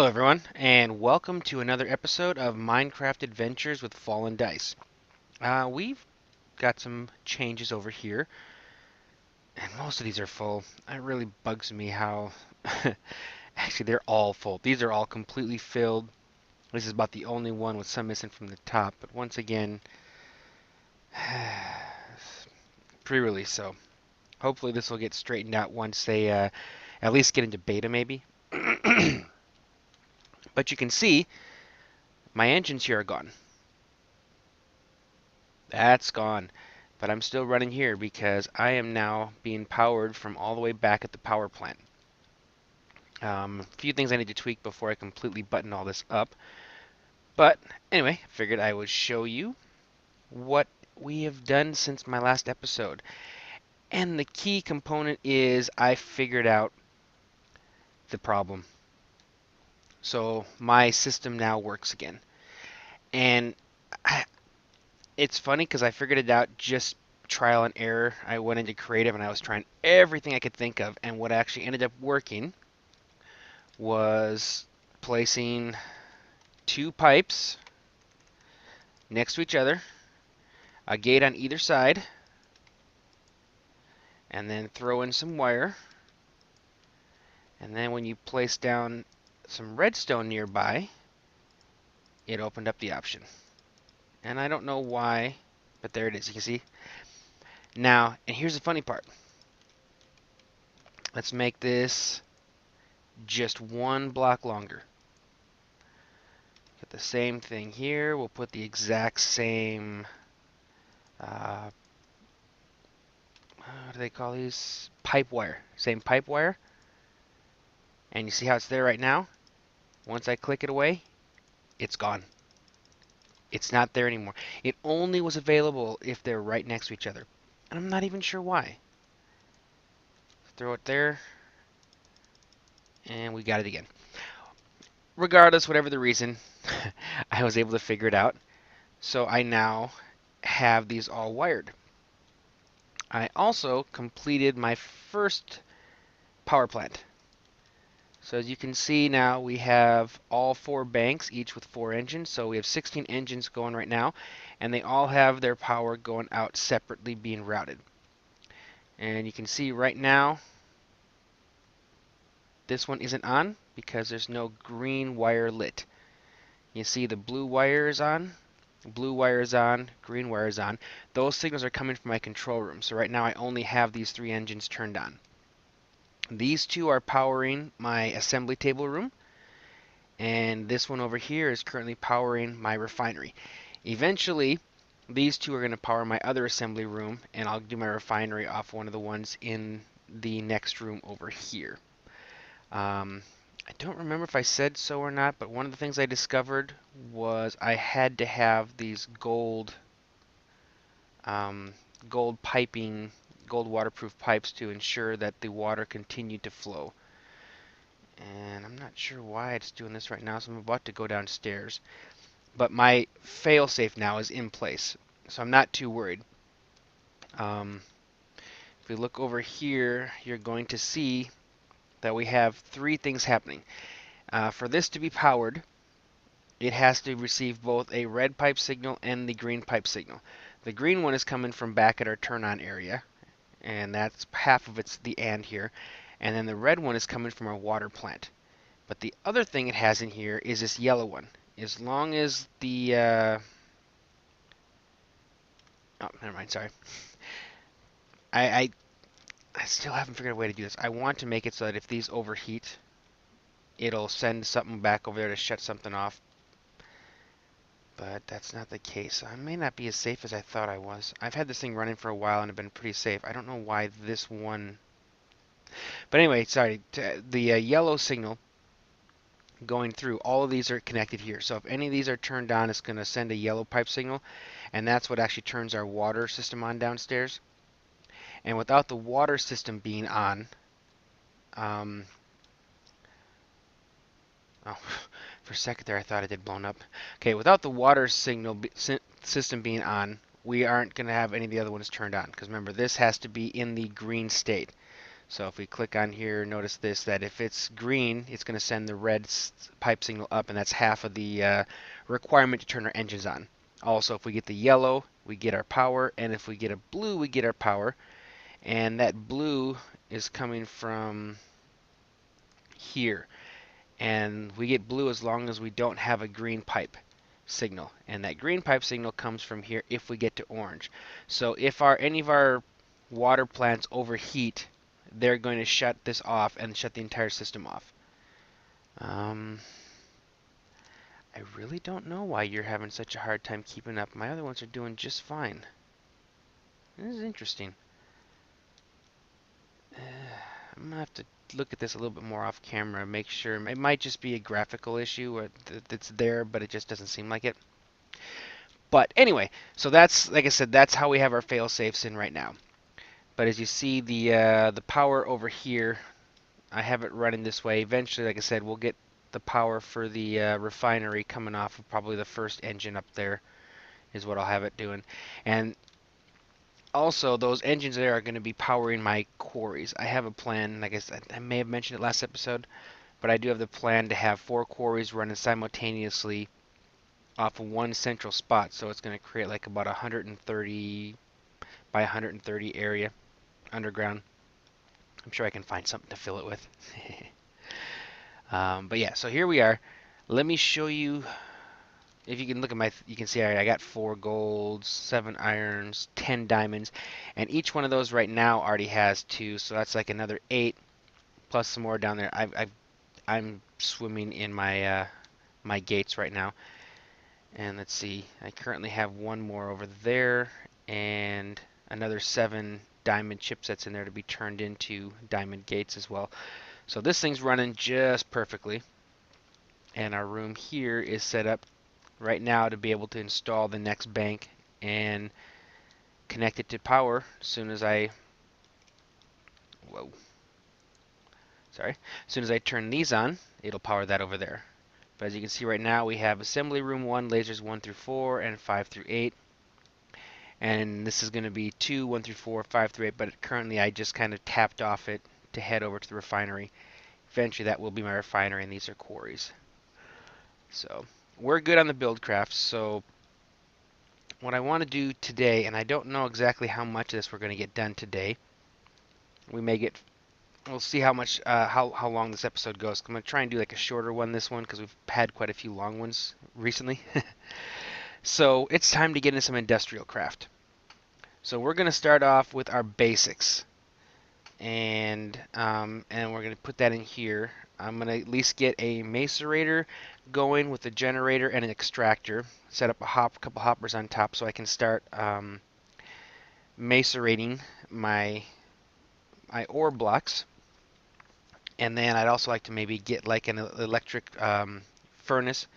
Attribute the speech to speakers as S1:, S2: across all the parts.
S1: everyone, and welcome to another episode of Minecraft Adventures with FallenDice. We've got some changes over here, and most of these are full. It really bugs me how... Actually, they're all full. These are all completely filled. This is about the only one with some missing from the top, but once again, pre-release, so hopefully this will get straightened out once they at least get into beta, maybe. But you can see my engines here are gone. That's gone. But I'm still running here because I am now being powered from all the way back at the power plant. A few things I need to tweak before I completely button all this up. But anyway, I figured I would show you what we have done since my last episode. And the key component is I figured out the problem. So my system now works again. And it's funny because I figured it out just trial and error. I went into creative and I was trying everything I could think of, and what actually ended up working was placing two pipes next to each other, a gate on either side, and then throw in some wire. And then when you place down some redstone nearby, it opened up the option. And I don't know why, but there it is. You can see. Now, and here's the funny part. Let's make this just one block longer. Get the same thing here. We'll put the exact same, what do they call these? Pipe wire. Same pipe wire. And you see how it's there right now? Once I click it away, it's gone. It's not there anymore. It only was available if they're right next to each other. And I'm not even sure why. Throw it there. And we got it again. Regardless, whatever the reason, I was able to figure it out. So I now have these all wired. I also completed my first power plant. So as you can see now, we have all 4 banks, each with 4 engines. So we have 16 engines going right now, and they all have their power going out separately, being routed. And you can see right now, this one isn't on because there's no green wire lit. You see the blue wire is on, blue wire is on, green wire is on. Those signals are coming from my control room. So right now I only have these 3 engines turned on. These 2 are powering my assembly table room, and this one over here is currently powering my refinery. Eventually, these 2 are going to power my other assembly room, and I'll do my refinery off one of the ones in the next room over here. I don't remember if I said so or not, but one of the things I discovered was I had to have these gold piping, gold waterproof pipes to ensure that the water continued to flow. And I'm not sure why it's doing this right now, so I'm about to go downstairs. But my failsafe now is in place, so I'm not too worried. If we look over here, you're going to see that we have 3 things happening. For this to be powered, it has to receive both a red pipe signal and the green pipe signal. The green one is coming from back at our turn-on area, and that's half of it's the AND here. And then the red one is coming from our water plant. But the other thing it has in here is this yellow one. As long as the... oh, never mind, sorry. I still haven't figured out a way to do this. I want to make it so that if these overheat, it'll send something back over there to shut something off. But that's not the case. I may not be as safe as I thought I was. I've had this thing running for a while and have been pretty safe. I don't know why this one... But anyway, sorry. The yellow signal going through, all of these are connected here. So if any of these are turned on, it's going to send a yellow pipe signal. And that's what actually turns our water system on downstairs. And without the water system being on... oh, for a second there I thought it had blown up. Okay, without the water system being on, we aren't going to have any of the other ones turned on. Because remember, this has to be in the green state. So if we click on here, notice this, that if it's green, it's going to send the red pipe signal up, and that's half of the requirement to turn our engines on. Also, if we get the yellow, we get our power, and if we get a blue, we get our power. And that blue is coming from here. And we get blue as long as we don't have a green pipe signal. And that green pipe signal comes from here if we get to orange. So if any of our water plants overheat, they're going to shut this off and shut the entire system off. I really don't know why you're having such a hard time keeping up. My other ones are doing just fine. This is interesting. I'm going to have to look at this a little bit more off camera, make sure. It might just be a graphical issue that's there, but it just doesn't seem like it. But anyway, so that's, like I said, that's how we have our fail safes in right now. But as you see, the power over here, I have it running this way. Eventually, like I said, we'll get the power for the refinery coming off of probably the first engine up there is what I'll have it doing. And also, those engines there are going to be powering my quarries. I have a plan, like I said, I may have mentioned it last episode, but I do have the plan to have 4 quarries running simultaneously off of one central spot. So it's going to create like about 130 by 130 area underground. I'm sure I can find something to fill it with. But yeah, so here we are. Let me show you. If you can look at my, you can see I got 4 golds, 7 irons, 10 diamonds, and each one of those right now already has 2, so that's like another 8 plus some more down there. I'm swimming in my my gates right now. And let's see, I currently have 1 more over there and another 7 diamond chipsets in there to be turned into diamond gates as well. So this thing's running just perfectly. And our room here is set up right now to be able to install the next bank and connect it to power as soon as I as soon as I turn these on, it'll power that over there. But as you can see right now, we have assembly room 1, lasers 1 through 4, and 5 through 8. And this is going to be 2, 1 through 4, 5 through 8, but currently I just kind of tapped off it to head over to the refinery. Eventually that will be my refinery, and these are quarries. So we're good on the Buildcraft. So what I want to do today, and I don't know exactly how much of this we're going to get done today. We'll see how much, how long this episode goes. I'm going to try and do like a shorter one this one because we've had quite a few long ones recently. So it's time to get into some industrial craft. So we're going to start off with our basics, and we're going to put that in here. I'm going to at least get a macerator going with a generator and an extractor. Set up a couple hoppers on top so I can start macerating my ore blocks. And then I'd also like to maybe get like an electric furnace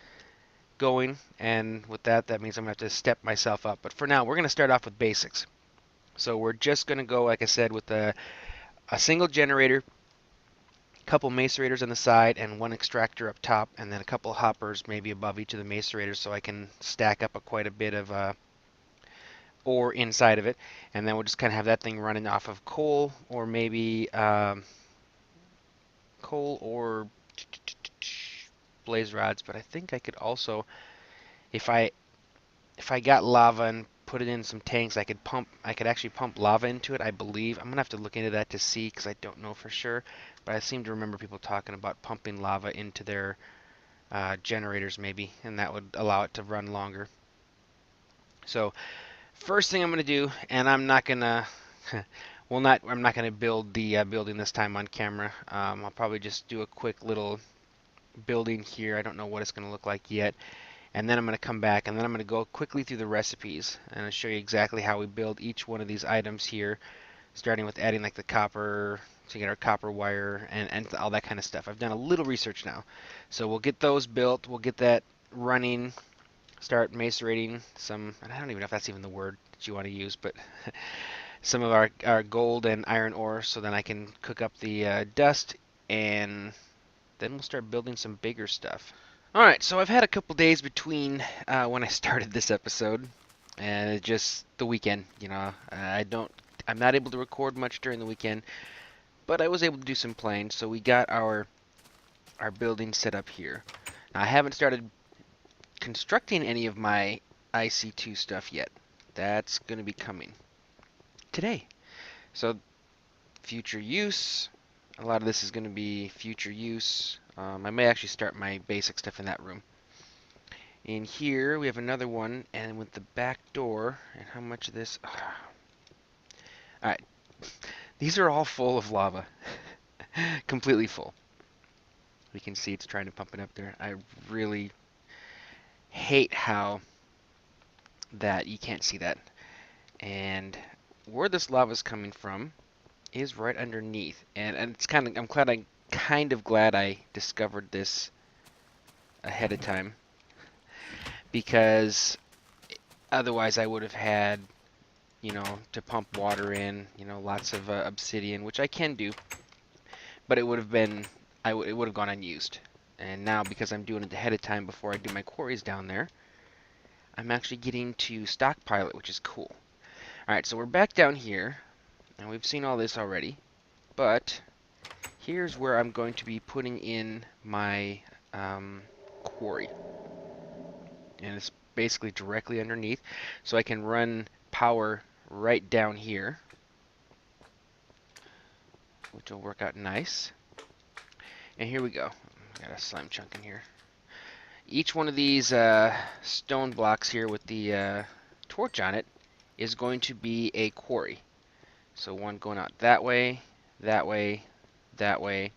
S1: going, and with that means I'm going to have to step myself up. But for now, we're going to start off with basics. So we're just going to go, like I said, with a single generator, a couple macerators on the side, and 1 extractor up top, and then a couple hoppers maybe above each of the macerators so I can stack up quite a bit of ore inside of it. And then we'll just kind of have that thing running off of coal, or maybe coal or blaze rods. But I think I could also, if I got lava and put it in some tanks, I could actually pump lava into it, I believe. I'm gonna have to look into that to see, because I don't know for sure, but I seem to remember people talking about pumping lava into their generators maybe, and that would allow it to run longer. So first thing I'm gonna do, and I'm not gonna I'm not gonna build the building this time on camera. I'll probably just do a quick little building here. I don't know what it's gonna look like yet. And then I'm going to come back, and then I'm going to go quickly through the recipes, and I'll show you exactly how we build each one of these items here, starting with adding like the copper to get our copper wire and all that kind of stuff. I've done a little research now. So we'll get those built, we'll get that running, start macerating some, and I don't even know if that's even the word that you want to use, but some of our gold and iron ore, so then I can cook up the dust, and then we'll start building some bigger stuff. Alright, so I've had a couple days between when I started this episode and just the weekend. I'm not able to record much during the weekend, but I was able to do some playing, so we got our building set up here. Now, I haven't started constructing any of my IC2 stuff yet. That's going to be coming today. So future use, a lot of this is going to be future use. I may actually start my basic stuff in that room. In here we have another one, and with the back door, and how much of this? Alright, these are all full of lava. Completely full. We can see it's trying to pump it up there. I really hate how that you can't see that. And where this lava is coming from is right underneath. And it's I'm kind of glad I discovered this ahead of time, because otherwise I would have had, to pump water in, lots of obsidian, which I can do, but it would have been, it would have gone unused. And now, because I'm doing it ahead of time before I do my quarries down there, I'm actually getting to stockpile it, which is cool. Alright, so we're back down here, and we've seen all this already, but here's where I'm going to be putting in my quarry. And it's basically directly underneath, so I can run power right down here, which will work out nice. And here we go. Got a slime chunk in here. Each one of these stone blocks here with the torch on it is going to be a quarry. So one going out that way, that way, that way,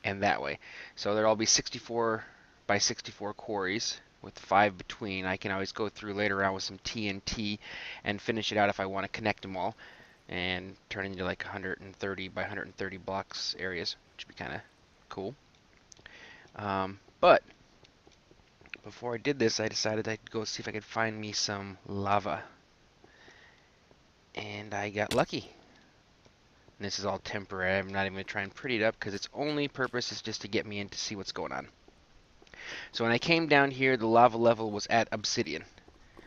S1: and that way. So there'll all be 64 by 64 quarries with 5 between. I can always go through later on with some TNT and finish it out if I want to connect them all and turn it into like 130 by 130 blocks areas, which would be kind of cool. But before I did this, I decided I'd go see if I could find me some lava. And I got lucky. And this is all temporary. I'm not even going to try and pretty it up, because its only purpose is just to get me in to see what's going on. So when I came down here, the lava level was at obsidian.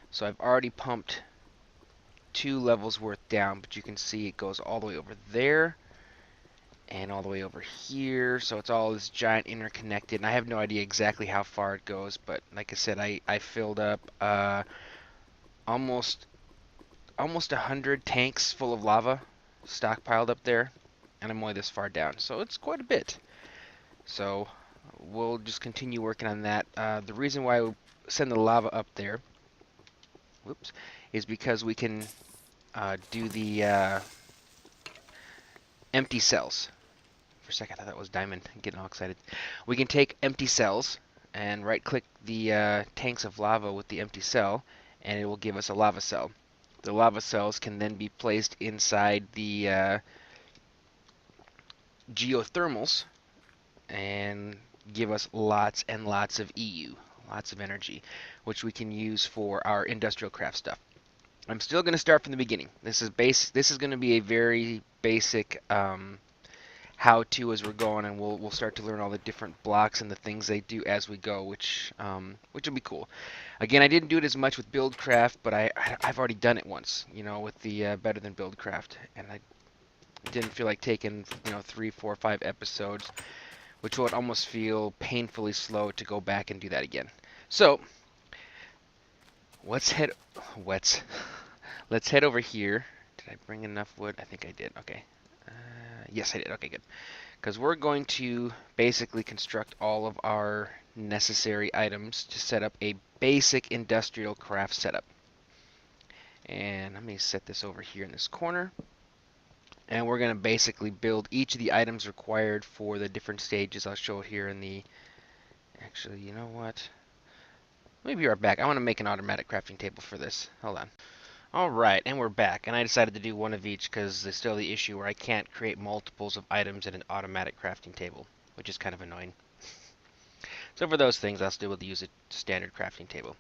S1: So I've already pumped 2 levels worth down, but you can see it goes all the way over there and all the way over here. So it's all this giant interconnected, and I have no idea exactly how far it goes, but like I said, I filled up almost 100 tanks full of lava stockpiled up there, and I'm only this far down, so it's quite a bit. So we'll just continue working on that. The reason why I send the lava up there, whoops, is because we can do the empty cells. For a second, I thought that was diamond. I'm getting all excited. We can take empty cells and right-click the tanks of lava with the empty cell, and it will give us a lava cell. The lava cells can then be placed inside the geothermals and give us lots and lots of EU, lots of energy, which we can use for our industrial craft stuff. I'm still going to start from the beginning. This is going to be a very basic how-to as we're going, and we'll start to learn all the different blocks and the things they do as we go, which will be cool. Again, I didn't do it as much with Buildcraft, but I've already done it once, with the Better Than Buildcraft, and I didn't feel like taking 3, 4, 5 episodes, which would almost feel painfully slow to go back and do that again. So let's head over here. Did I bring enough wood? I think I did. Okay. Yes, I did. Okay, good. Because we're going to basically construct all of our necessary items to set up a basic industrial craft setup. And let me set this over here in this corner. And we're going to basically build each of the items required for the different stages. I'll show it here in the... Actually, you know what? Let me be right back. I want to make an automatic crafting table for this. Hold on. Alright, and we're back, and I decided to do one of each because there's still the issue where I can't create multiples of items in an automatic crafting table, which is kind of annoying. So for those things, I'll still be able to use a standard crafting table.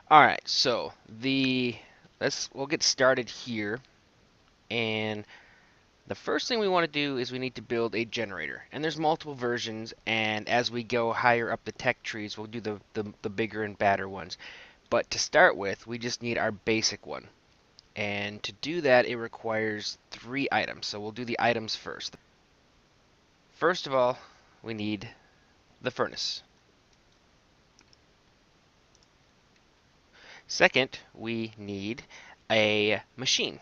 S1: Alright, so we'll get started here, and the first thing we want to do is we need to build a generator. And there's multiple versions, and as we go higher up the tech trees, we'll do the bigger and badder ones. But to start with, we just need our basic one. And to do that, it requires 3 items. So we'll do the items first. First of all, we need the furnace. Second, we need a machine.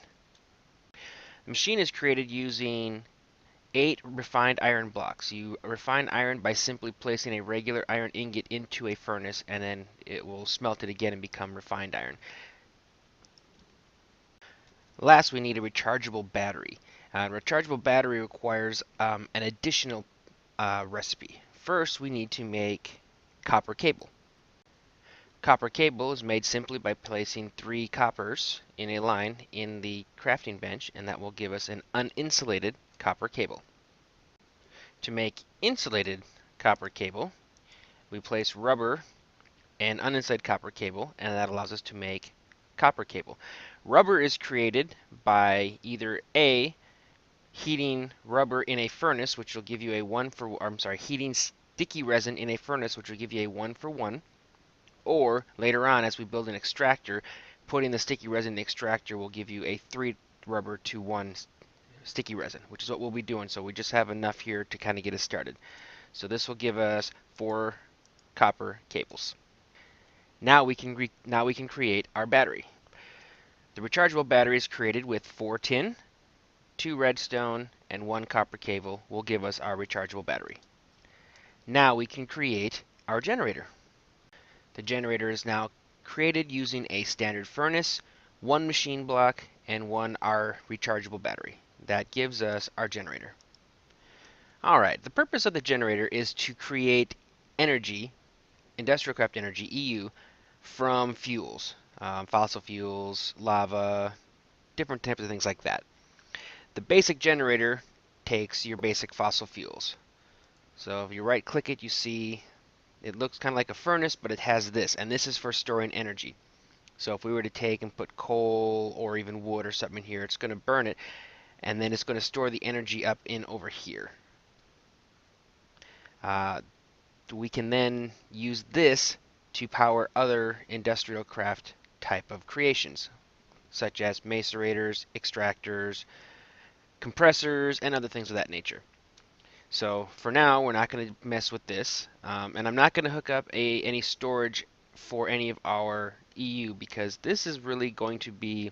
S1: The machine is created using 8 refined iron blocks. You refine iron by simply placing a regular iron ingot into a furnace, and then it will smelt it again and become refined iron. Last, we need a rechargeable battery. A rechargeable battery requires an additional recipe. First, we need to make copper cable. Copper cable is made simply by placing 3 coppers in a line in the crafting bench, and that will give us an uninsulated copper cable. To make insulated copper cable, we place rubber and uninsulated copper cable, and that allows us to make copper cable. Rubber is created by either A, heating rubber in a furnace, which will give you a heating sticky resin in a furnace, which will give you a 1-for-1, or later on, as we build an extractor, putting the sticky resin in the extractor will give you a 3 rubber to 1 sticky resin, which is what we'll be doing. So we just have enough here to kind of get us started. So this will give us 4 copper cables. Now we can create our battery. The rechargeable battery is created with 4 tin, 2 redstone, and 1 copper cable will give us our rechargeable battery. Now we can create our generator. The generator is now created using a standard furnace, 1 machine block, and 1 our rechargeable battery. That gives us our generator. Alright, the purpose of the generator is to create energy, IndustrialCraft energy, EU, from fuels, fossil fuels, lava, different types of things like that. The basic generator takes your basic fossil fuels. So if you right click it, you see it looks kind of like a furnace, but it has this, and this is for storing energy. So if we were to take and put coal or even wood or something in here, it's going to burn it, and then it's going to store the energy up in over here. We can then use this to power other industrial craft type of creations, such as macerators, extractors, compressors, and other things of that nature. So for now, we're not going to mess with this, and I'm not going to hook up any storage for any of our EU, because this is really going to be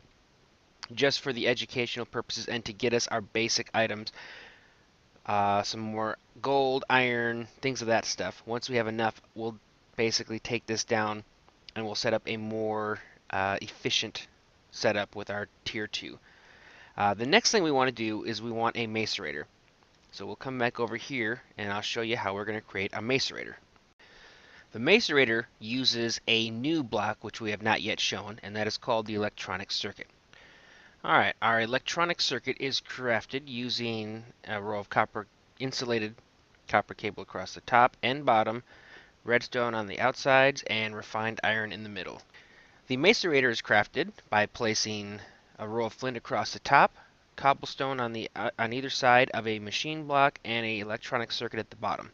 S1: just for the educational purposes and to get us our basic items, some more gold, iron, things of that stuff. Once we have enough, we'll basically take this down and we'll set up a more efficient setup with our tier 2. The next thing we want to do is we want a macerator. So we'll come back over here and I'll show you how we're going to create a macerator. The macerator uses a new block which we have not yet shown, and that is called the electronic circuit. Alright, our electronic circuit is crafted using a row of insulated copper cable across the top and bottom, redstone on the outsides, and refined iron in the middle. The macerator is crafted by placing a row of flint across the top, cobblestone on either side of a machine block, and an electronic circuit at the bottom.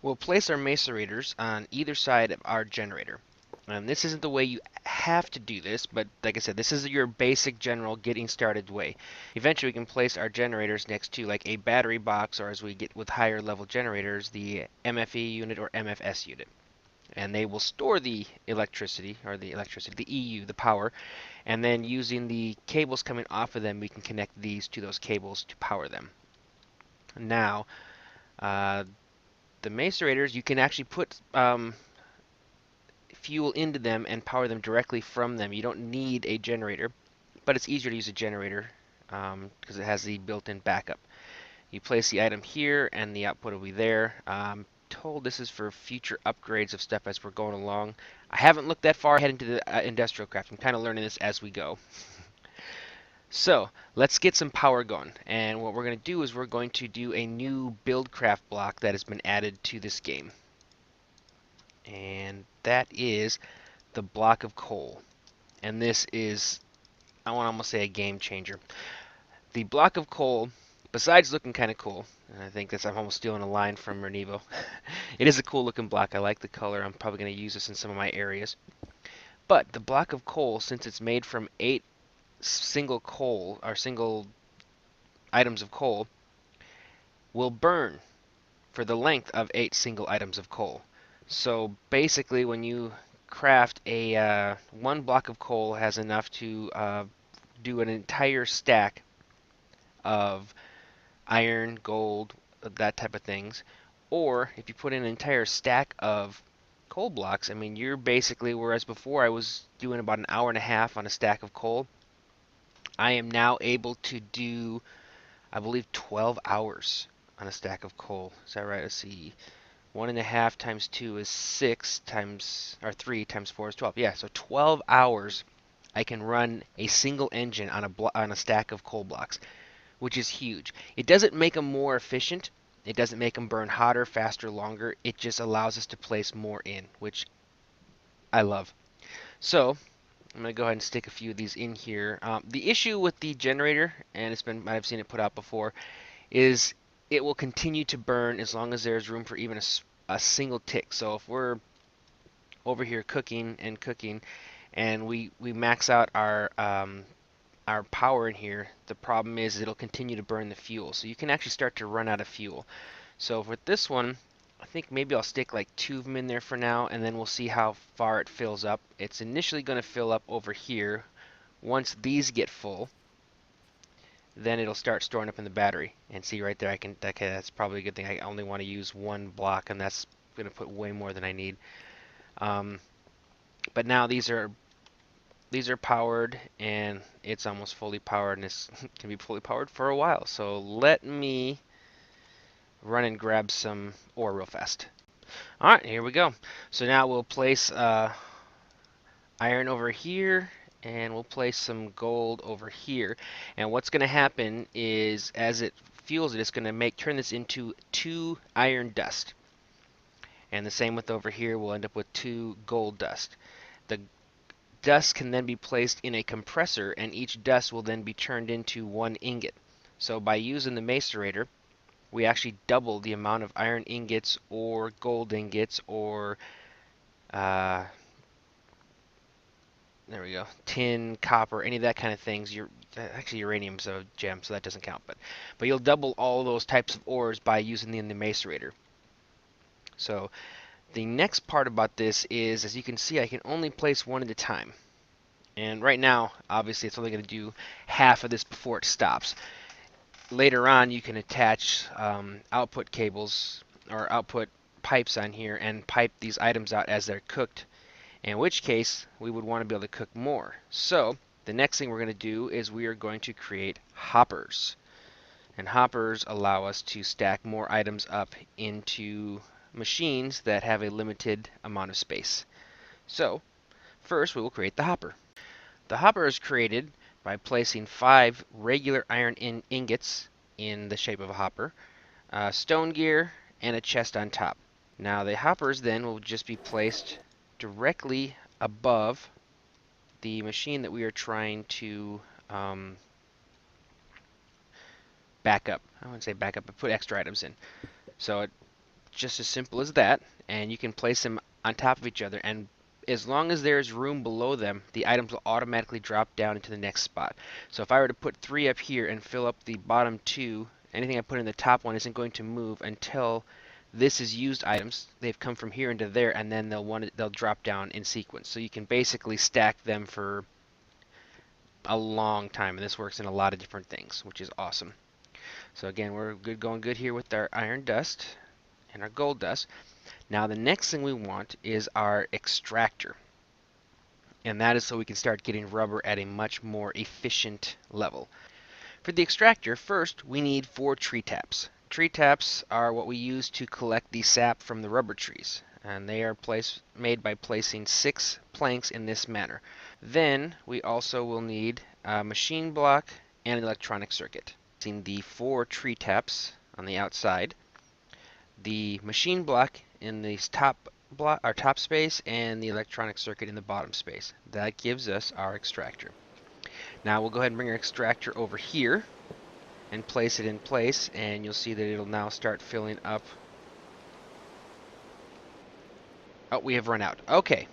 S1: We'll place our macerators on either side of our generator. This isn't the way you have to do this, but like I said, this is your basic general getting started way. Eventually we can place our generators next to like a battery box, or as we get with higher level generators, the MFE unit or MFS unit. And they will store the electricity, the EU, the power, and then using the cables coming off of them, we can connect these to those cables to power them. Now, the macerators, you can actually put fuel into them and power them directly from them. You don't need a generator, but it's easier to use a generator because it has the built-in backup. You place the item here and the output will be there. I'm told this is for future upgrades of stuff as we're going along. I haven't looked that far ahead into the industrial craft. I'm kind of learning this as we go. So let's get some power going, and what we're going to do is we're going to do a new Buildcraft block that has been added to this game, and that is the block of coal. And this is, I want to almost say, a game changer. The block of coal, besides looking kind of cool, and I think I'm almost stealing a line from RenEvo, it is a cool looking block. I like the color. I'm probably going to use this in some of my areas. But the block of coal, since it's made from 8 single coal or single items of coal will burn for the length of 8 single items of coal. So basically, when you craft a one block of coal has enough to do an entire stack of iron, gold, that type of things. Or if you put in an entire stack of coal blocks, I mean, you're basically, whereas before I was doing about an hour and a half on a stack of coal, I am now able to do, I believe, 12 hours on a stack of coal. Is that right? Let's see. 1.5 times 2 is 6 times, or 3 times 4 is 12. Yeah, so 12 hours I can run a single engine on a stack of coal blocks, which is huge. It doesn't make them more efficient. It doesn't make them burn hotter, faster, longer. It just allows us to place more in, which I love. So I'm going to go ahead and stick a few of these in here. The issue with the generator, and I've seen it put out before, is it will continue to burn as long as there's room for even a single tick. So if we're over here cooking and cooking, and we max out our power in here, the problem is it'll continue to burn the fuel. So you can actually start to run out of fuel. So with this one, I think maybe I'll stick like 2 of them in there for now, and then we'll see how far it fills up. It's initially going to fill up over here. Once these get full, then it'll start storing up in the battery. And see right there, okay, that's probably a good thing. I only want to use 1 block, and that's going to put way more than I need. But now these are powered, and it's almost fully powered, and this can be fully powered for a while. So let me run and grab some ore real fast. All right, here we go. So now we'll place iron over here, and we'll place some gold over here. And what's going to happen is, as it fuels it, it's going to turn this into 2 iron dust. And the same with over here, we'll end up with 2 gold dust. The dust can then be placed in a compressor, and each dust will then be turned into 1 ingot. So by using the macerator, we actually double the amount of iron ingots or gold ingots or there we go, tin, copper, any of that kind of things. Actually, uranium's a gem, so that doesn't count. But you'll double all those types of ores by using the macerator. So the next part about this is, as you can see, I can only place 1 at a time. And right now, obviously, it's only going to do half of this before it stops. Later on, you can attach output cables or output pipes on here and pipe these items out as they're cooked, in which case we would want to be able to cook more. So the next thing we're going to do is we are going to create hoppers. And hoppers allow us to stack more items up into machines that have a limited amount of space. So first we will create the hopper. The hopper is created by placing 5 regular iron ingots in the shape of a hopper, stone gear, and a chest on top. Now the hoppers then will just be placed directly above the machine that we are trying to back up. I wouldn't say back up, but put extra items in. So it's just as simple as that, and you can place them on top of each other, and as long as there's room below them, the items will automatically drop down into the next spot. So if I were to put 3 up here and fill up the bottom 2, anything I put in the top one isn't going to move until this is used items. They've come from here into there, and then they'll drop down in sequence. So you can basically stack them for a long time, and this works in a lot of different things, which is awesome. So again, we're going good here with our iron dust and our gold dust. Now the next thing we want is our extractor, and that is so we can start getting rubber at a much more efficient level. For the extractor, first we need 4 tree taps. Tree taps are what we use to collect the sap from the rubber trees, and they are made by placing 6 planks in this manner. Then we also will need a machine block and an electronic circuit. Using the 4 tree taps on the outside, the machine block in the top space, and the electronic circuit in the bottom space. That gives us our extractor. Now we'll go ahead and bring our extractor over here and place it in place, and you'll see that it'll now start filling up. Oh, we have run out. Okay,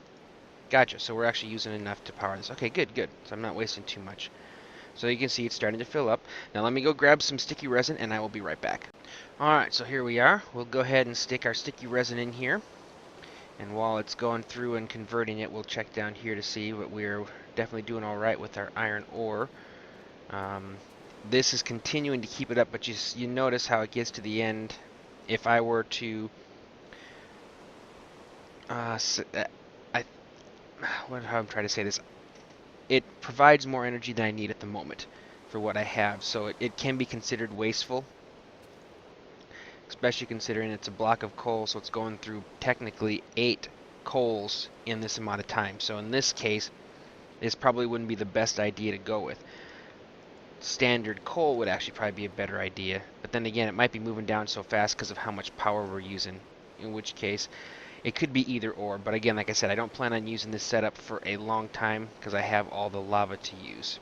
S1: gotcha. So we're actually using enough to power this. Okay, good. So I'm not wasting too much. So you can see it's starting to fill up. Now let me go grab some sticky resin and I will be right back. Alright, so here we are. We'll go ahead and stick our sticky resin in here. And while it's going through and converting it, we'll check down here to see, but we're definitely doing alright with our iron ore. This is continuing to keep it up, but you notice how it gets to the end. If I were to how I'm trying to say this, it provides more energy than I need at the moment for what I have, so it can be considered wasteful, especially considering it's a block of coal, so it's going through technically 8 coals in this amount of time. So in this case, this probably wouldn't be the best idea to go with. Standard coal would actually probably be a better idea, but then again, it might be moving down so fast because of how much power we're using, in which case it could be either or. But again, like I said, I don't plan on using this setup for a long time because I have all the lava to use.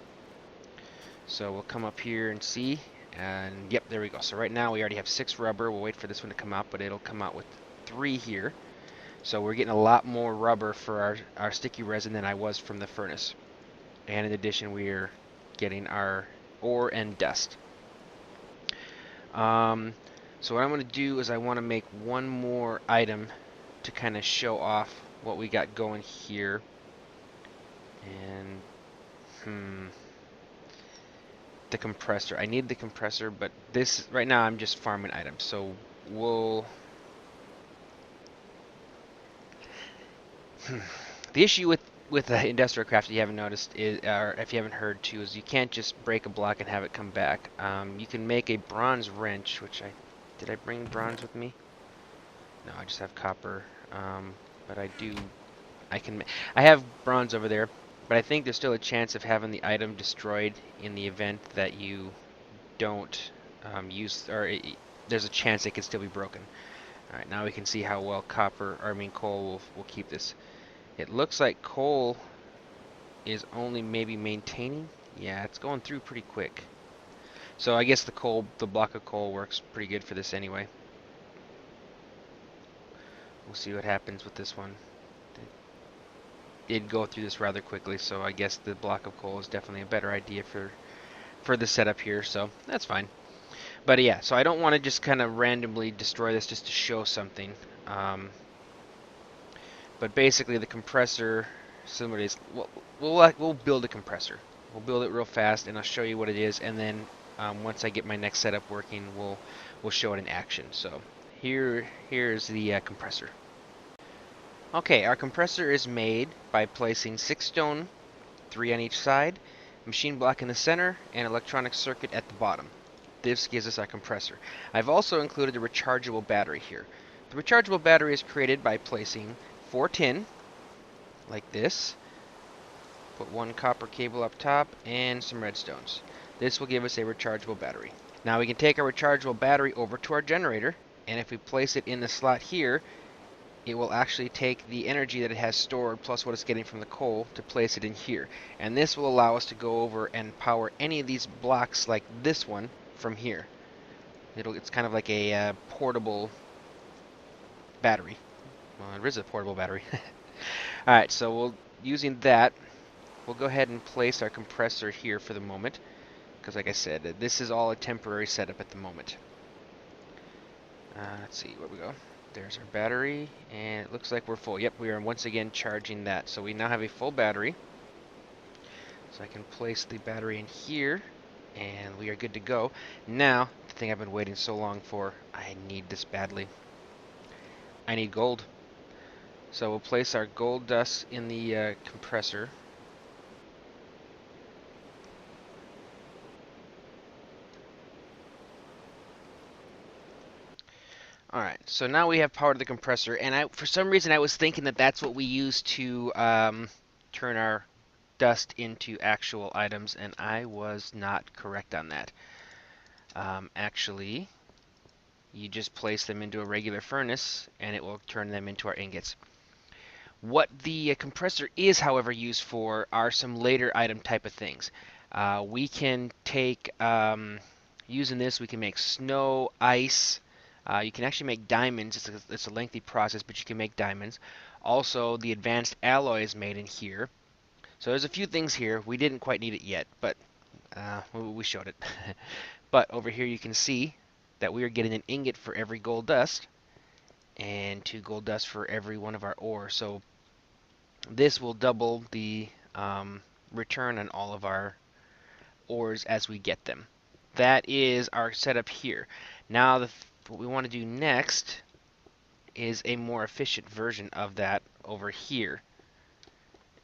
S1: So we'll come up here and see, and yep, there we go. So right now we already have 6 rubber. We'll wait for this one to come out, but it'll come out with 3 here. So we're getting a lot more rubber for our sticky resin than I was from the furnace. And in addition, we're getting our ore and dust. So what I'm going to do is I want to make one more item to kind of show off what we got going here. And the compressor. I need the compressor, but this right now I'm just farming items. So we'll the issue with the industrial craft, if you haven't noticed, is, or if you haven't heard too, is you can't just break a block and have it come back. You can make a bronze wrench, which did I bring bronze with me? No, I just have copper. But I have bronze over there, but I think there's still a chance of having the item destroyed in the event that you don't use, or there's a chance it could still be broken. Alright, now we can see how well coal will keep this. It looks like coal is only maybe maintaining. Yeah, it's going through pretty quick. So I guess the block of coal works pretty good for this anyway. We'll see what happens with this one. It did go through this rather quickly, so I guess the block of coal is definitely a better idea for the setup here, so that's fine. But yeah, so I don't want to just kind of randomly destroy this just to show something. But basically the compressor, similar to this, we'll build a compressor. We'll build it real fast and I'll show you what it is, and then once I get my next setup working, we'll show it in action. So here's the compressor. Okay, our compressor is made by placing 6 stone, 3 on each side, machine block in the center, and electronic circuit at the bottom. This gives us our compressor. I've also included a rechargeable battery here. The rechargeable battery is created by placing 4 tin, like this, put 1 copper cable up top, and some redstones. This will give us a rechargeable battery. Now we can take our rechargeable battery over to our generator, and if we place it in the slot here, it will actually take the energy that it has stored plus what it's getting from the coal to place it in here. And this will allow us to go over and power any of these blocks like this one from here. It's kind of like a portable battery. Well, it is a portable battery. Alright, so using that, we'll go ahead and place our compressor here for the moment, because like I said, this is all a temporary setup at the moment. Let's see, where we go. There's our battery, and it looks like we're full. Yep, we are once again charging that. So we now have a full battery. So I can place the battery in here, and we are good to go. Now, the thing I've been waiting so long for, I need this badly. I need gold. So we'll place our gold dust in the compressor. Alright, so now we have power to the compressor, and for some reason I was thinking that that's what we use to turn our dust into actual items, and I was not correct on that. Actually, you just place them into a regular furnace, and it will turn them into our ingots. What the compressor is, however, used for are some later item type of things. We can take, using this, we can make snow, ice. You can actually make diamonds. It's a lengthy process, but you can make diamonds. Also, the advanced alloy is made in here. So there's a few things here. We didn't quite need it yet, but we showed it. But over here you can see that we are getting an ingot for every gold dust and 2 gold dust for every one of our ores. So this will double the return on all of our ores as we get them. That is our setup here. Now what we want to do next is a more efficient version of that over here.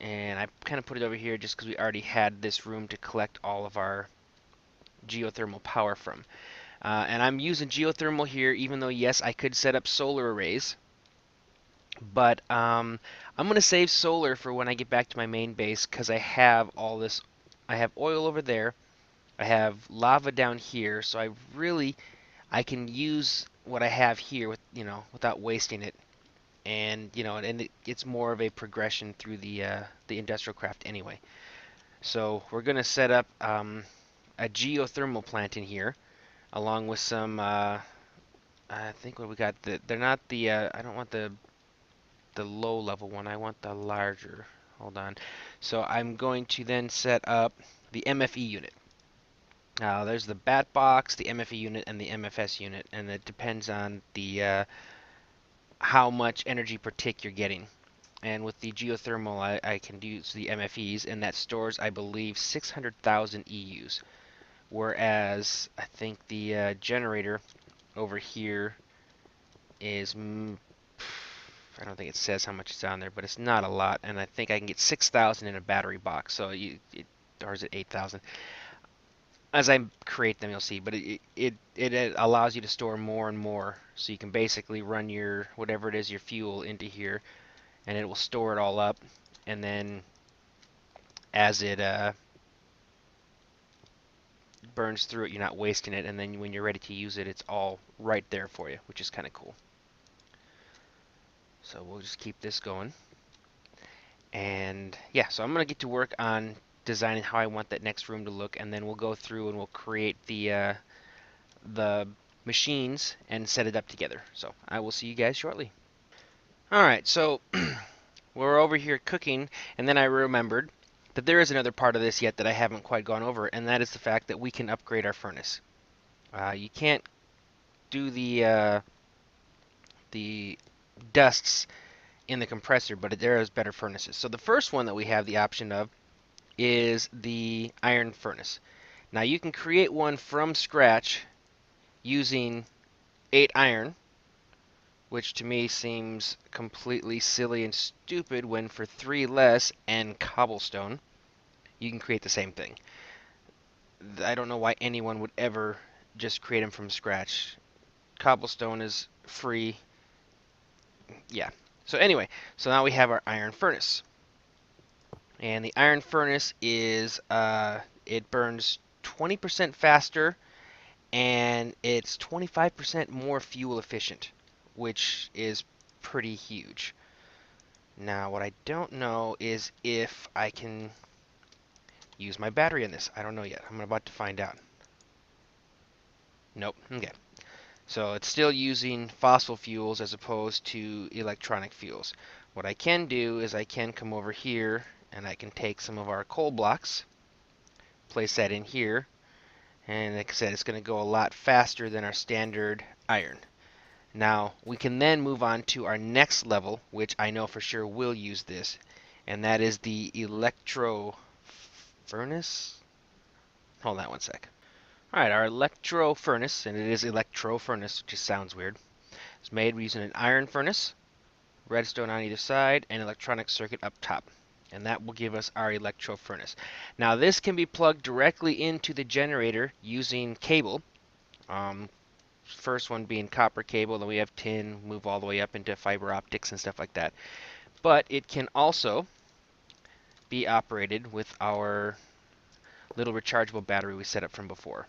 S1: And I kind of put it over here just because we already had this room to collect all of our geothermal power from. And I'm using geothermal here, even though, yes, I could set up solar arrays. But I'm going to save solar for when I get back to my main base because I have all this. I have oil over there. I have lava down here. So I can use what I have here without wasting it. And it's more of a progression through the industrial craft anyway. So we're going to set up a geothermal plant in here, along with some. I think what we got. They're not the. I don't want the low level one. I want the larger. Hold on. So I'm going to then set up the MFE unit. There's the bat box, the MFE unit, and the MFS unit, and it depends on the how much energy per tick you're getting. And with the geothermal, I can use the MFEs, and that stores, I believe, 600,000 EUs. Whereas I think the generator over here is, I don't think it says how much it's on there, but it's not a lot. And I think I can get 6,000 in a battery box. So or is it 8,000? As I create them, you'll see. But it allows you to store more and more. So you can basically run your, whatever it is, your fuel into here, and it will store it all up. And then as it burns through it, you're not wasting it. And then when you're ready to use it, it's all right there for you, which is kind of cool. So we'll just keep this going. And yeah, so I'm going to get to work on designing how I want that next room to look, and then we'll go through and we'll create the machines and set it up together. So I will see you guys shortly. Alright, so we're over here cooking, and then I remembered that there is another part of this yet that I haven't quite gone over, and that is the fact that we can upgrade our furnace. You can't do the dusts in the compressor, but there is better furnaces. So the first one that we have the option of is the iron furnace. Now you can create one from scratch using 8 iron, which to me seems completely silly and stupid when for 3 less and cobblestone you can create the same thing. I don't know why anyone would ever just create them from scratch. Cobblestone is free. Yeah. So anyway, so now we have our iron furnace. And the iron furnace is, it burns 20% faster, and it's 25% more fuel efficient, which is pretty huge. Now, what I don't know is if I can use my battery in this. I don't know yet. I'm about to find out. Nope. Okay. So it's still using fossil fuels as opposed to electronic fuels. What I can do is I can come over here and I can take some of our coal blocks, place that in here, and like I said, it's going to go a lot faster than our standard iron. Now we can then move on to our next level, which I know for sure will use this, and that is the electro furnace. Hold on one sec. Alright, our electro furnace, and it is electro furnace, which just sounds weird. It's made using an iron furnace, redstone on either side, and electronic circuit up top. And that will give us our electro furnace. Now this can be plugged directly into the generator using cable. First one being copper cable, then we have tin, move all the way up into fiber optics and stuff like that. But it can also be operated with our little rechargeable battery we set up from before.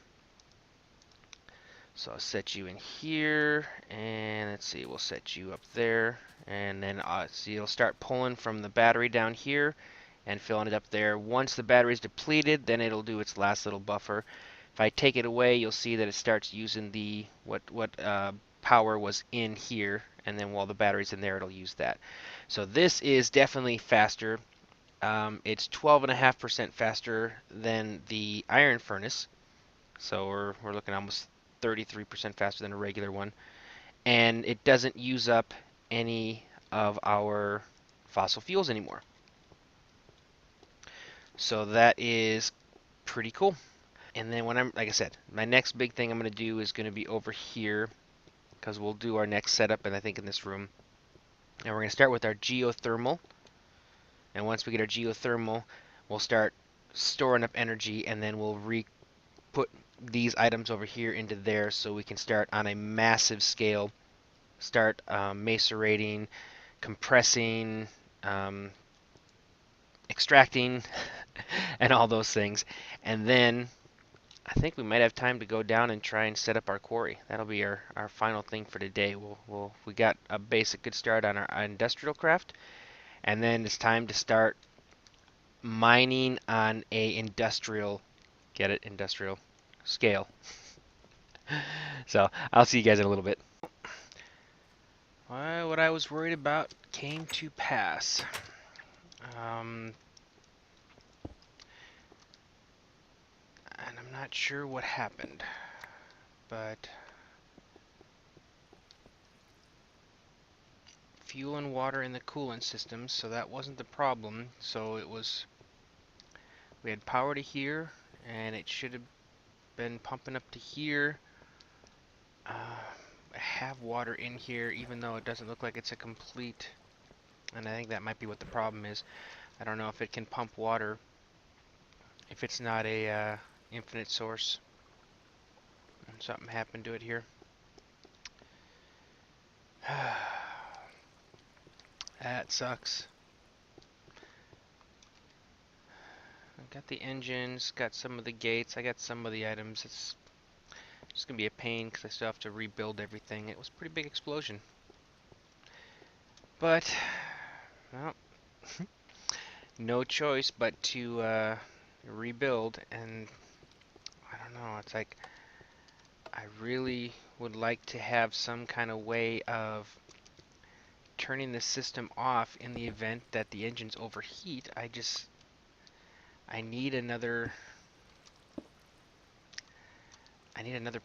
S1: So I'll set you in here, and let's see, we'll set you up there, and then see, it'll start pulling from the battery down here and filling it up there. Once the battery is depleted, then it'll do its last little buffer. If I take it away, you'll see that it starts using the what power was in here, and then while the battery's in there, it'll use that. So this is definitely faster. It's 12.5% faster than the iron furnace, so we're looking almost 33% faster than a regular one, and it doesn't use up any of our fossil fuels anymore. So that is pretty cool. And then when like I said, my next big thing I'm going to do is going to be over here, because we'll do our next setup, and I think in this room. And we're going to start with our geothermal. And once we get our geothermal, we'll start storing up energy, and then we'll put these items over here into there, so we can start on a massive scale, start macerating, compressing, extracting, and all those things. And then I think we might have time to go down and try and set up our quarry. That'll be our final thing for today. We got a basic good start on our industrial craft, and then it's time to start mining on a industrial, get it, industrial scale. So I'll see you guys in a little bit. Well, what I was worried about came to pass. And I'm not sure what happened, but fuel and water in the coolant system, so that wasn't the problem. So we had power to here, and it should have been pumping up to here. I have water in here, even though it doesn't look like it's a complete, and I think that might be what the problem is. I don't know if it can pump water if it's not a infinite source. And something happened to it here. That sucks. I got the engines, got some of the gates, I got some of the items. It's just gonna be a pain because I still have to rebuild everything. It was a pretty big explosion. But, well, no choice but to rebuild, and I don't know, it's like I really would like to have some kind of way of turning the system off in the event that the engines overheat. I need another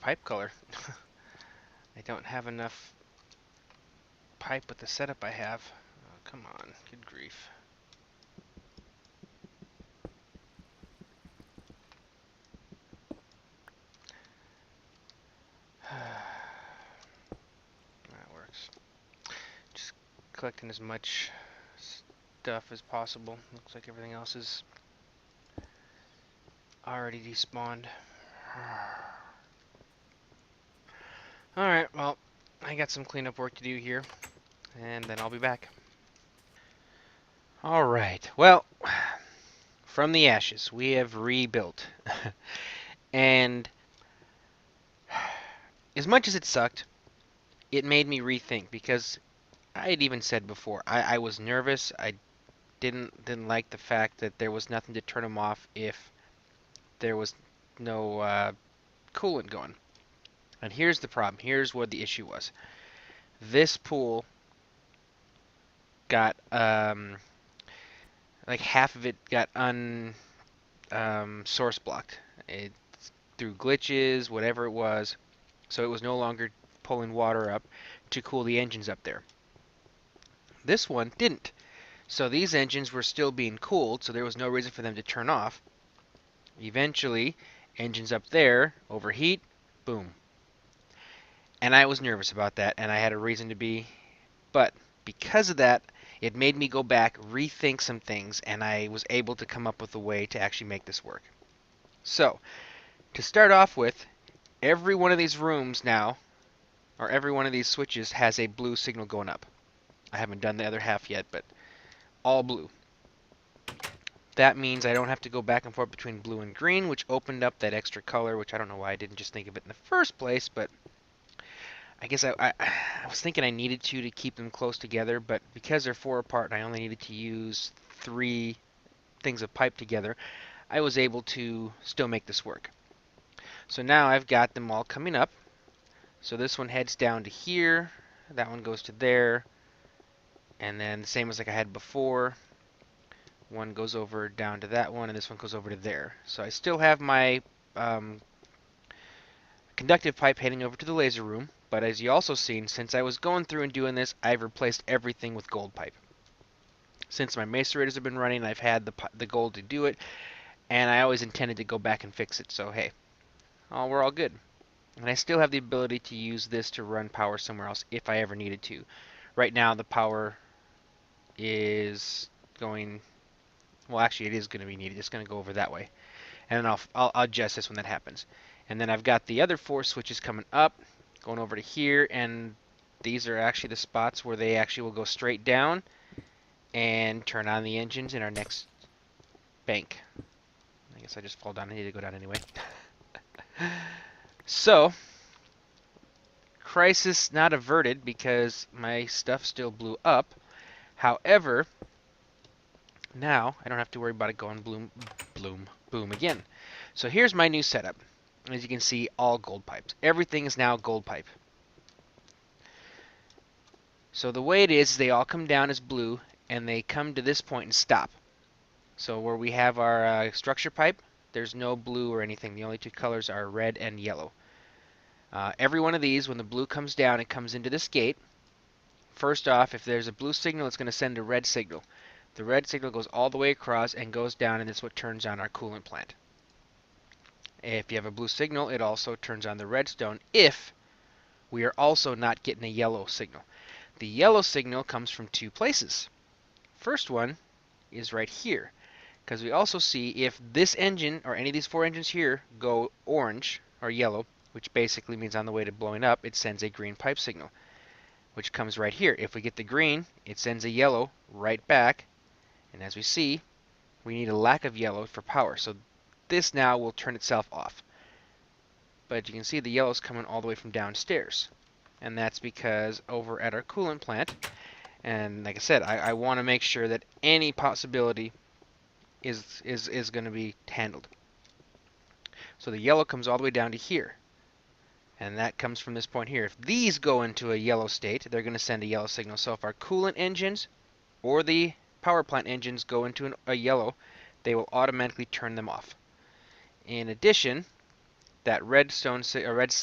S1: pipe color. I don't have enough pipe with the setup I have. Oh, come on, good grief. That works. Just collecting as much stuff as possible. Looks like everything else is already despawned. Alright, well, I got some cleanup work to do here, and then I'll be back. Alright, well, from the ashes, we have rebuilt. And as much as it sucked, it made me rethink, because I had even said before, I was nervous. I didn't like the fact that there was nothing to turn them off if there was no coolant going. And here's the problem. Here's what the issue was. This pool got like half of it got source blocked. It through glitches, whatever it was. So it was no longer pulling water up to cool the engines up there. This one didn't. So these engines were still being cooled, so there was no reason for them to turn off. Eventually, engines up there overheat, boom. And I was nervous about that, and I had a reason to be. But because of that, it made me go back, rethink some things, and I was able to come up with a way to actually make this work. So, to start off with, every one of these rooms now, or every one of these switches has a blue signal going up. I haven't done the other half yet, but all blue. That means I don't have to go back and forth between blue and green, which opened up that extra color, which I don't know why I didn't just think of it in the first place, but I guess I was thinking I needed to keep them close together, but because they're 4 apart and I only needed to use 3 things of pipe together, I was able to still make this work. So now I've got them all coming up. So this one heads down to here, that one goes to there, and then the same as like I had before. One goes over down to that one, and this one goes over to there. So I still have my conductive pipe heading over to the laser room, but as you also seen, since I was going through and doing this, I've replaced everything with gold pipe. Since my macerators have been running, I've had the gold to do it, and I always intended to go back and fix it, so hey, we're all good. And I still have the ability to use this to run power somewhere else if I ever needed to. Right now the power is going, well actually it is going to be needed, it's going to go over that way. And then I'll adjust this when that happens. And then I've got the other 4 switches coming up, going over to here, and these are actually the spots where they actually will go straight down and turn on the engines in our next bank. I guess I just fall down. I need to go down anyway. So, crisis not averted because my stuff still blew up. However, now I don't have to worry about it going boom again. So here's my new setup. As you can see, all gold pipes. Everything is now gold pipe. So the way it is, they all come down as blue, and they come to this point and stop. So where we have our structure pipe, there's no blue or anything. The only 2 colors are red and yellow. Every one of these, when the blue comes down, it comes into this gate. First off, if there's a blue signal, it's going to send a red signal. The red signal goes all the way across and goes down, and that's what turns on our coolant plant. If you have a blue signal, it also turns on the redstone if we are also not getting a yellow signal. The yellow signal comes from 2 places. First one is right here, because we also see if this engine or any of these 4 engines here go orange or yellow, which basically means on the way to blowing up, it sends a green pipe signal, which comes right here. If we get the green, it sends a yellow right back, and as we see, we need a lack of yellow for power, so this now will turn itself off. But you can see the yellow's coming all the way from downstairs, and that's because over at our coolant plant, and like I said, I want to make sure that any possibility is going to be handled. So the yellow comes all the way down to here, and that comes from this point here. If these go into a yellow state, they're going to send a yellow signal. So if our coolant engines or the power plant engines go into a yellow, they will automatically turn them off. In addition, that red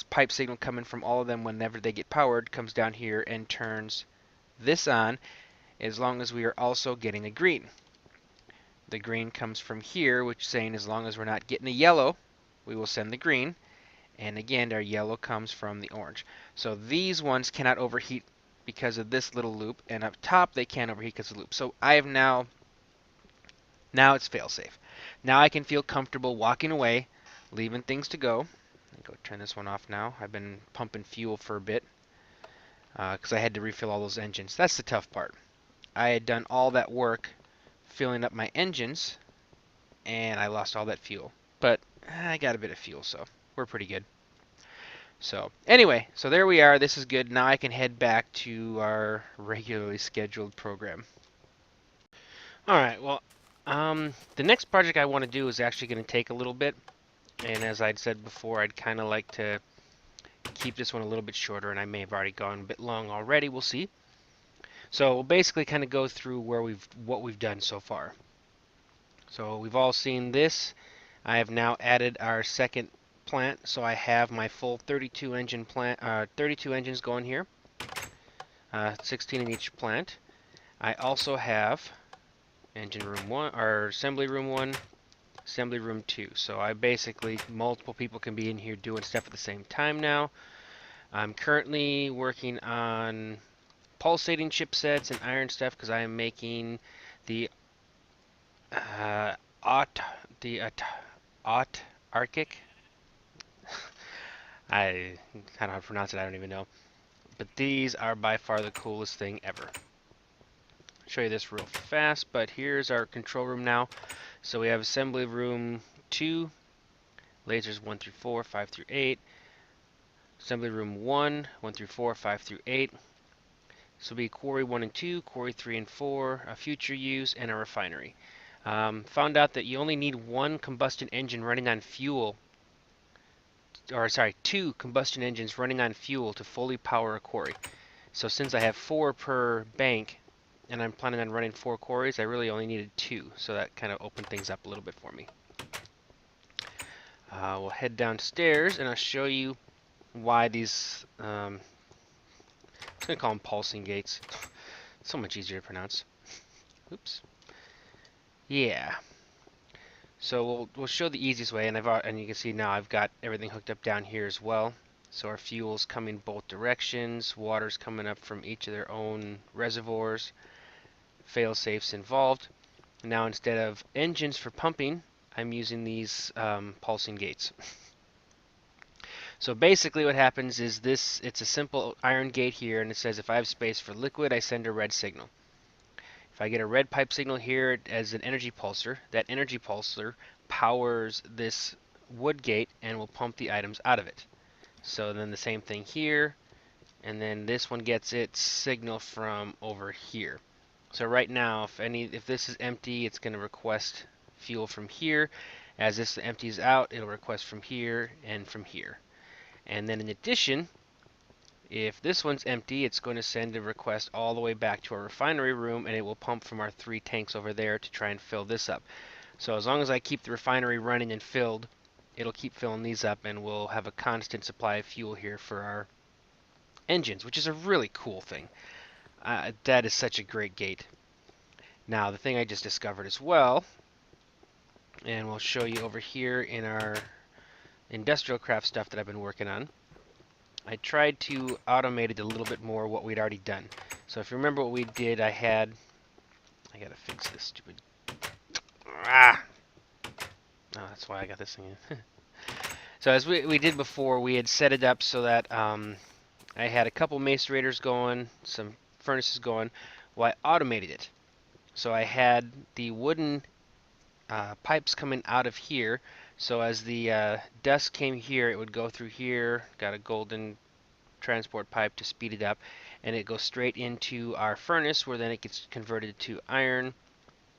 S1: pipe signal coming from all of them whenever they get powered comes down here and turns this on, as long as we are also getting a green. The green comes from here, which is saying as long as we're not getting a yellow, we will send the green. And again, our yellow comes from the orange. So these ones cannot overheat because of this little loop, and up top they can't overheat because of the loop. So I have now it's failsafe. Now I can feel comfortable walking away, leaving things to go. Let me go turn this one off now. I've been pumping fuel for a bit because I had to refill all those engines. That's the tough part. I had done all that work filling up my engines, and I lost all that fuel. But I got a bit of fuel, so we're pretty good. So anyway, so there we are. This is good. Now I can head back to our regularly scheduled program. Alright, well, the next project I want to do is actually going to take a little bit. And as I'd said before, I'd kind of like to keep this one a little bit shorter, and I may have already gone a bit long already. We'll see. So we'll basically kind of go through what we've done so far. So we've all seen this. I have now added our second plant, so I have my full 32 engine plant, 32 engines going here, 16 in each plant. I also have engine room 1, or assembly room 1, assembly room 2. So I basically, multiple people can be in here doing stuff at the same time now. I'm currently working on pulsating chipsets and iron stuff because I am making the Arctic. I don't know how to pronounce it, I don't even know. But these are by far the coolest thing ever. I'll show you this real fast, but here's our control room now. So we have assembly room 2, lasers 1 through 4, 5 through 8. Assembly room 1, 1 through 4, 5 through 8. This will be quarry 1 and 2, quarry 3 and 4, a future use, and a refinery. Found out that you only need 1 combustion engine running on fuel, or sorry, 2 combustion engines running on fuel to fully power a quarry. So since I have 4 per bank, and I'm planning on running 4 quarries. I really only needed 2, so that kind of opened things up a little bit for me. We'll head downstairs and I'll show you why these, I'm just going to call them pulsing gates. So much easier to pronounce. Oops. Yeah. So we'll show the easiest way, and you can see now I've got everything hooked up down here as well. So our fuel's coming both directions, water's coming up from each of their own reservoirs, fail-safes involved. Now instead of engines for pumping, I'm using these pulsing gates. So basically what happens is it's a simple iron gate here, and it says if I have space for liquid, I send a red signal. If I get a red pipe signal here as an energy pulsar, that energy pulsar powers this wood gate and will pump the items out of it. So then the same thing here, and then this one gets its signal from over here. So right now, if this is empty, it's going to request fuel from here. As this empties out, it'll request from here and from here. And then in addition, if this one's empty, it's going to send a request all the way back to our refinery room, and it will pump from our 3 tanks over there to try and fill this up. So as long as I keep the refinery running and filled, it'll keep filling these up, and we'll have a constant supply of fuel here for our engines, which is a really cool thing. That is such a great gate. Now, the thing I just discovered as well, and we'll show you over here in our Industrialcraft stuff that I've been working on, I tried to automate it a little bit more what we'd already done. So if you remember what we did, I gotta fix this stupid, oh, that's why I got this thing in. So as we did before, we had set it up so that I had a couple macerators going, some furnaces going, well, I automated it. So I had the wooden pipes coming out of here. So as the dust came here, it would go through here, got a golden transport pipe to speed it up, and it goes straight into our furnace where then it gets converted to iron,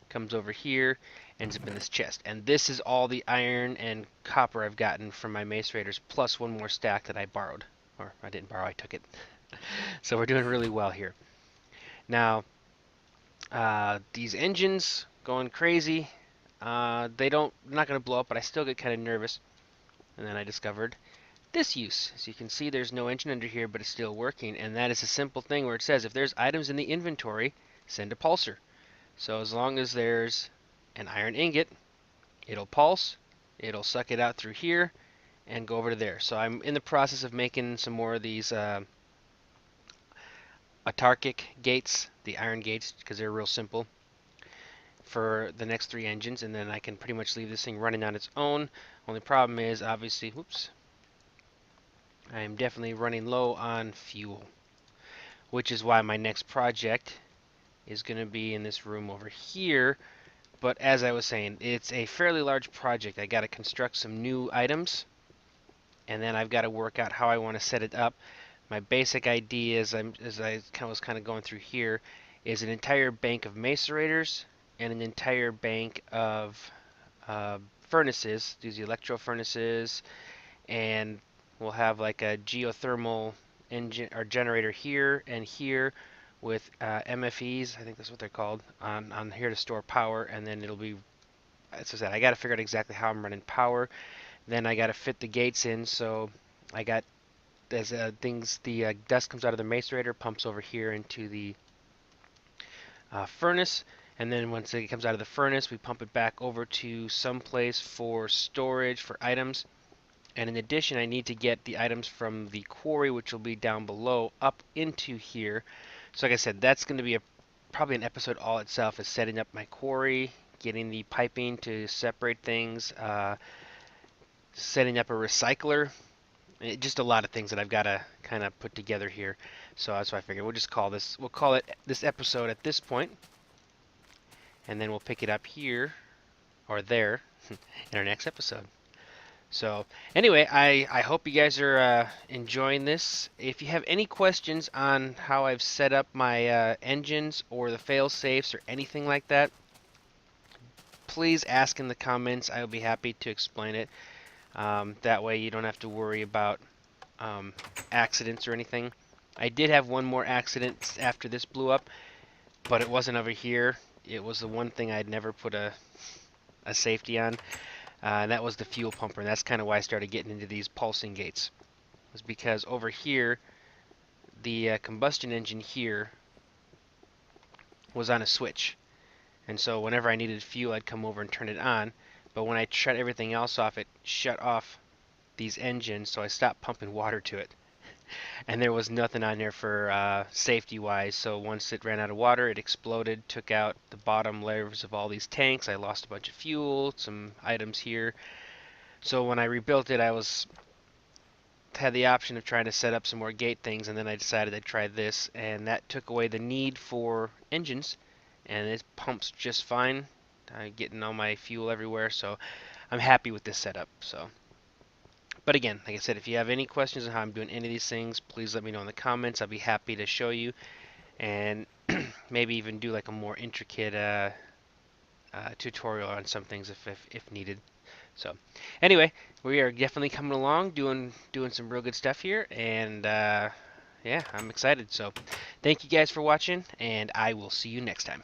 S1: comes over here, ends up in this chest. And this is all the iron and copper I've gotten from my macerators, plus one more stack that I borrowed. Or I didn't borrow, I took it. So we're doing really well here. Now, these engines going crazy. They're not going to blow up, but I still get kind of nervous. And then I discovered this use. As you can see, there's no engine under here, but it's still working. And that is a simple thing where it says if there's items in the inventory, send a pulsar. So as long as there's an iron ingot, it'll pulse, it'll suck it out through here, and go over to there. So I'm in the process of making some more of these autarkic gates, the iron gates, because they're real simple, for the next 3 engines, and then I can pretty much leave this thing running on its own. Only problem is, obviously, whoops, I am definitely running low on fuel, which is why my next project is going to be in this room over here. But as I was saying, it's a fairly large project. I got to construct some new items, and then I've got to work out how I want to set it up. My basic idea is, as I was kind of going through here, is an entire bank of macerators and an entire bank of furnaces, these electro furnaces, and we'll have like a geothermal engine or generator here and here with MFEs, I think that's what they're called, on here to store power, and then it'll be, as I said, I got to figure out exactly how I'm running power. Then I got to fit the gates in, so I got as the dust comes out of the macerator, pumps over here into the furnace, and then once it comes out of the furnace, we pump it back over to some place for storage for items. And in addition, I need to get the items from the quarry, which will be down below, up into here. So like I said, that's going to be probably an episode all itself, is setting up my quarry, getting the piping to separate things, setting up a recycler. Just a lot of things that I've got to kind of put together here. So that's why I figured we'll call it this episode at this point, and then we'll pick it up here or there in our next episode. So anyway, I hope you guys are enjoying this. If you have any questions on how I've set up my engines or the fail safes or anything like that, please ask in the comments. I'll be happy to explain it. That way you don't have to worry about accidents or anything. I did have one more accident after this blew up. but it wasn't over here. It was the one thing I'd never put a safety on, and that was the fuel pumper. And that's kind of why I started getting into these pulsing gates, was because over here, the combustion engine here was on a switch. And so whenever I needed fuel, I'd come over and turn it on. But when I shut everything else off, it shut off these engines, so I stopped pumping water to it. And there was nothing on there for safety-wise. So once it ran out of water, it exploded, took out the bottom layers of all these tanks. I lost a bunch of fuel, some items here. So when I rebuilt it, I had the option of trying to set up some more gate things, and then I decided I'd try this, and that took away the need for engines, and it pumps just fine. I'm getting all my fuel everywhere, so I'm happy with this setup. But again, like I said, if you have any questions on how I'm doing any of these things, please let me know in the comments. I'll be happy to show you, and maybe even do like a more intricate tutorial on some things if needed. So anyway, we are definitely coming along, doing some real good stuff here, and yeah, I'm excited. So thank you guys for watching, and I will see you next time.